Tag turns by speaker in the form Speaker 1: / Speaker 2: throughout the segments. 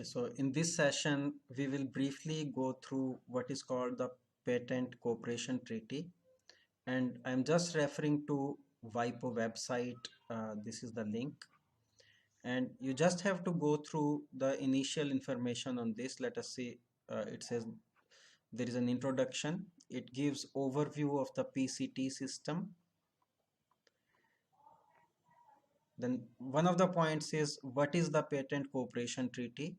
Speaker 1: Okay, so in this session, we will briefly go through what is called the Patent Cooperation Treaty. And I'm just referring to WIPO website. This is the link. And you just have to go through the initial information on this. Let us see, it says there is an introduction. It gives overview of the PCT system. Then one of the points is what is the Patent Cooperation Treaty?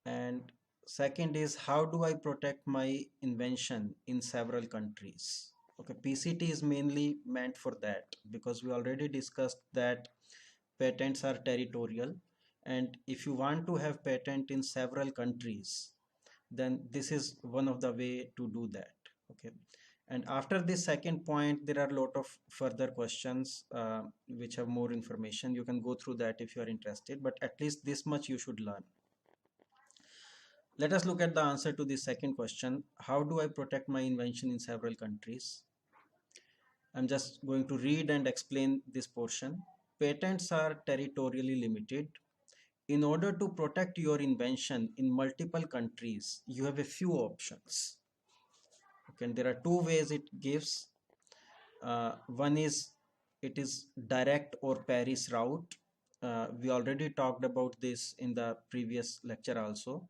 Speaker 1: And second is how do I protect my invention in several countries? Okay, PCT is mainly meant for that because we already discussed that patents are territorial, and if you want to have patent in several countries, then this is one of the way to do that. Okay, and after this second point there are a lot of further questions which have more information. You can go through that if you are interested, but at least this much you should learn. Let us look at the answer to the second question. How do I protect my invention in several countries? I'm just going to read and explain this portion. Patents are territorially limited. In order to protect your invention in multiple countries, you have a few options. Okay, and there are two ways it gives. One is it is direct or Paris route. We already talked about this in the previous lecture also.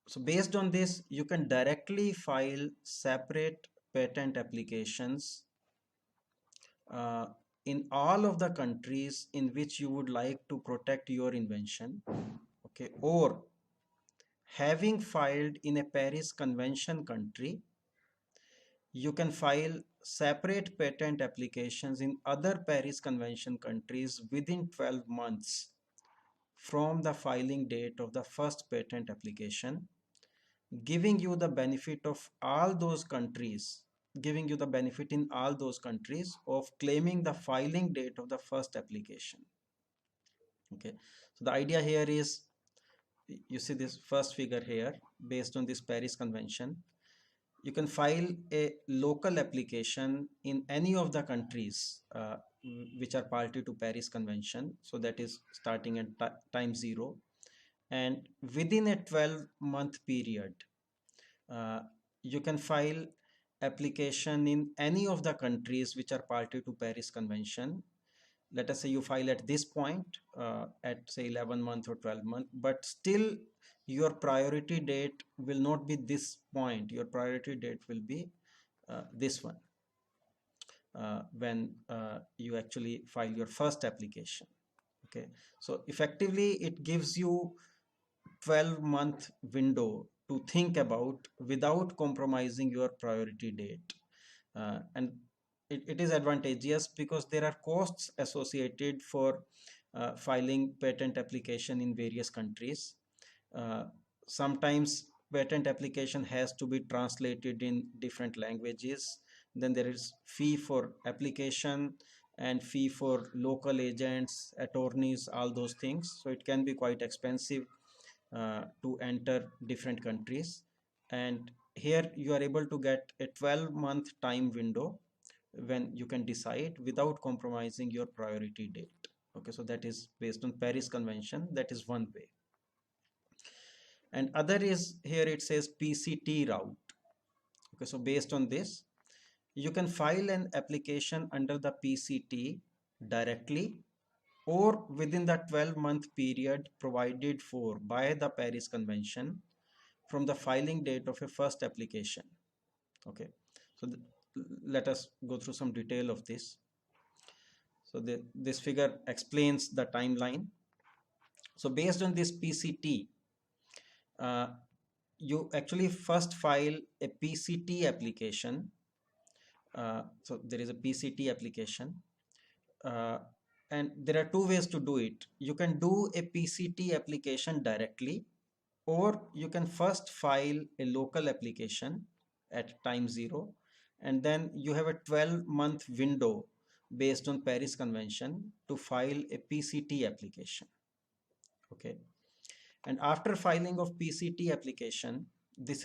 Speaker 1: So based on this, you can directly file separate patent applications uh, in all of the countries in which you would like to protect your invention. Okay, or having filed in a Paris Convention country, you can file separate patent applications in other Paris Convention countries within 12 months from the filing date of the first patent application, giving you the benefit of all those countries, giving you the benefit in all those countries of claiming the filing date of the first application. Okay, so the idea here is, you see this first figure here, based on this Paris Convention, you can file a local application in any of the countries which are party to Paris Convention. So that is starting at time zero, and within a 12-month period, uh, you can file application in any of the countries which are party to Paris Convention. Let us say you file at this point, at say 11 month or 12 month, but still your priority date will not be this point. Your priority date will be this one, when you actually file your first application. Okay, so effectively it gives you 12-month window to think about without compromising your priority date. And it is advantageous because there are costs associated for filing patent application in various countries. Sometimes patent application has to be translated in different languages. Then there is fee for application and fee for local agents, attorneys, all those things. So it can be quite expensive to enter different countries. And here you are able to get a 12-month time window when you can decide without compromising your priority date. Okay, so that is based on Paris Convention. That is one way. And other is, here it says PCT route. Okay, so based on this, you can file an application under the PCT directly or within the 12-month period provided for by the Paris Convention from the filing date of a first application. Okay, so let us go through some detail of this. So this figure explains the timeline. So based on this PCT, you actually first file a PCT application. So there is a PCT application, and there are two ways to do it. You can do a PCT application directly, or you can first file a local application at time zero, and then you have a 12-month window based on Paris Convention to file a PCT application. Okay, and after filing of PCT application, this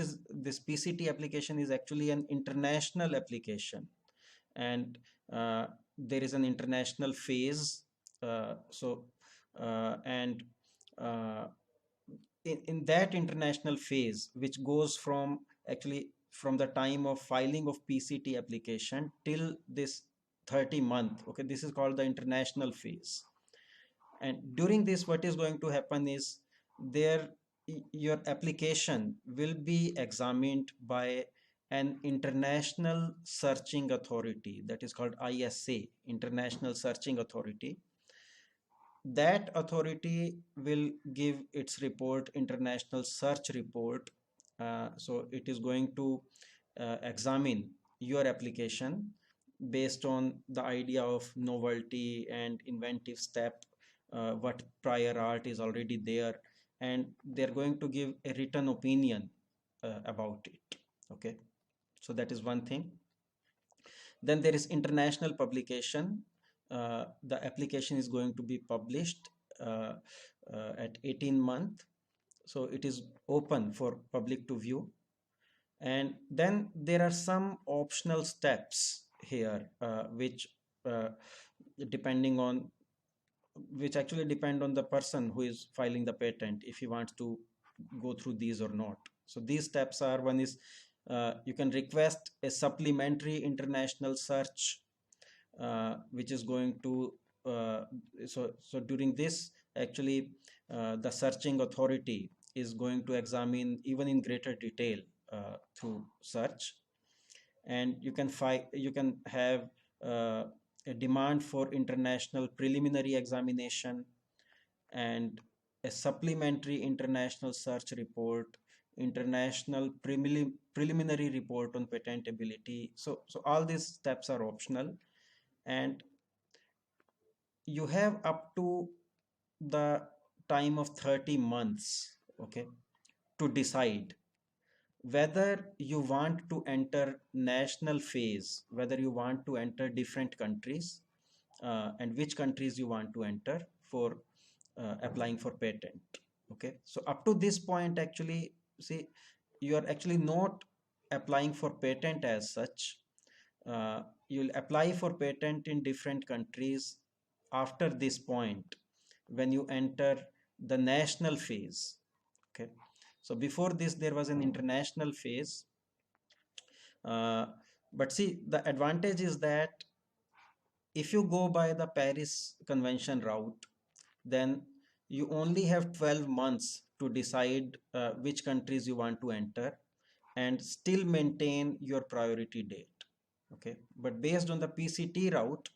Speaker 1: PCT application is actually an international application, and there is an international phase. And uh, in that international phase, which goes from actually from the time of filing of PCT application till this 30 month, okay, this is called the international phase. And during this, what is going to happen is there your application will be examined by an international searching authority, that is called ISA, International Searching Authority. That authority will give its report, international search report. So it is going to examine your application based on the idea of novelty and inventive step, what prior art is already there, and they're going to give a written opinion about it. Okay, so that is one thing. Then there is international publication. The application is going to be published uh, at 18 month. So it is open for public to view. And then there are some optional steps here, which uh, depending on which actually depend on the person who is filing the patent, if he wants to go through these or not. So these steps are: one is you can request a supplementary international search, which is going to so during this actually the searching authority is going to examine even in greater detail through search. And you can have a demand for international preliminary examination and a supplementary international search report, international preliminary report on patentability. So all these steps are optional, and you have up to the time of 30 months, okay, to decide whether you want to enter national phase, whether you want to enter different countries, and which countries you want to enter for applying for patent. Okay, so up to this point, actually, see, you are actually not applying for patent as such. You'll apply for patent in different countries after this point when you enter the national phase. Okay, so before this there was an international phase, uh, but see, the advantage is that if you go by the Paris Convention route, then you only have 12 months to decide which countries you want to enter and still maintain your priority date. Okay, but based on the PCT route,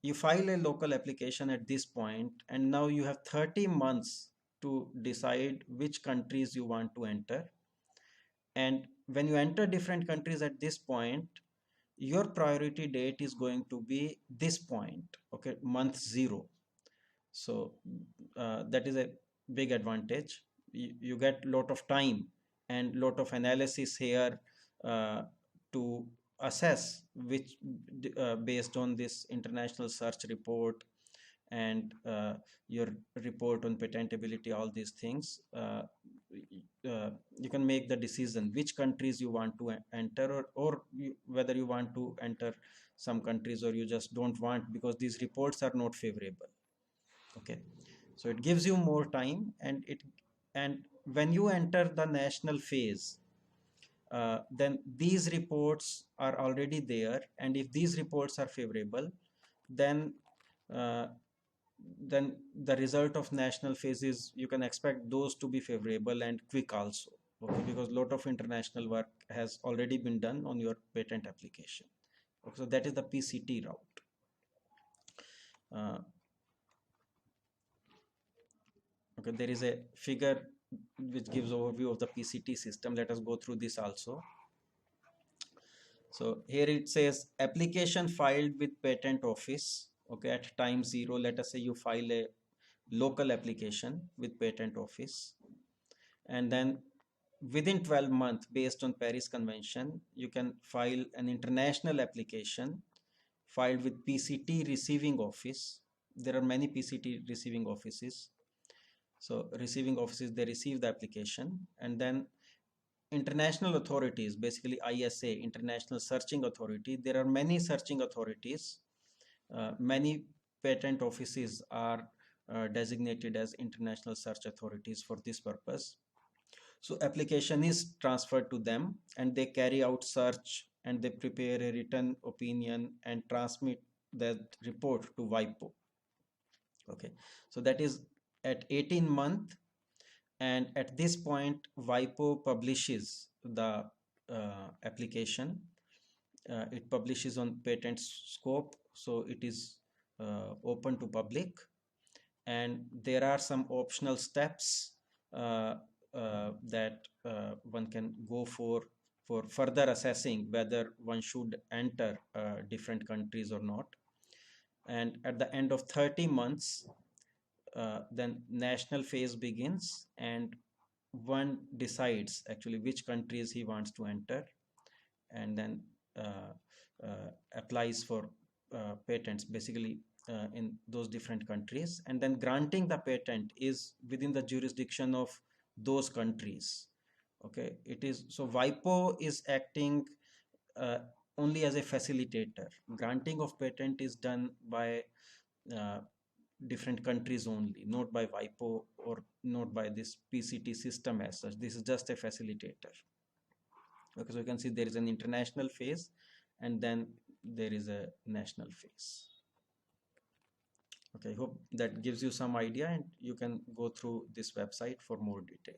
Speaker 1: you file a local application at this point, and now you have 30 months to decide which countries you want to enter. And when you enter different countries at this point, your priority date is going to be this point, okay, month 0. So that is a big advantage. You get lot of time and lot of analysis here uh, to assess which based on this international search report and your report on patentability, all these things, you can make the decision which countries you want to enter, or whether you want to enter some countries or you just don't want because these reports are not favorable. Okay, so it gives you more time, and when you enter the national phase, then these reports are already there, and if these reports are favorable, then uh, then the result of national phase is you can expect those to be favorable and quick also. Okay, because lot of international work has already been done on your patent application. Okay, so that is the PCT route. uh, okay, there is a figure which gives overview of the PCT system. Let us go through this also. So here it says application filed with patent office. Okay, at time 0, let us say you file a local application with patent office, and then within 12 months, based on Paris Convention, you can file an international application filed with PCT receiving office. There are many PCT receiving offices. So receiving offices, they receive the application, and then international authorities, basically ISA, International Searching Authority. There are many searching authorities. Many patent offices are designated as international search authorities for this purpose. So application is transferred to them, and they carry out search, and they prepare a written opinion and transmit that report to WIPO. Okay, so that is at 18 month, and at this point WIPO publishes the application. It publishes on patent scope, so it is open to public, and there are some optional steps that one can go for further assessing whether one should enter different countries or not. And at the end of 30 months, then national phase begins, and one decides actually which countries he wants to enter, and then uh, applies for patents basically in those different countries, and then granting the patent is within the jurisdiction of those countries. Okay, it is so WIPO is acting uh, only as a facilitator. Granting of patent is done by uh, different countries only, not by WIPO or not by this PCT system as such. This is just a facilitator. Okay, so you can see there is an international phase, and then there is a national phase. Okay, I hope that gives you some idea, and you can go through this website for more detail.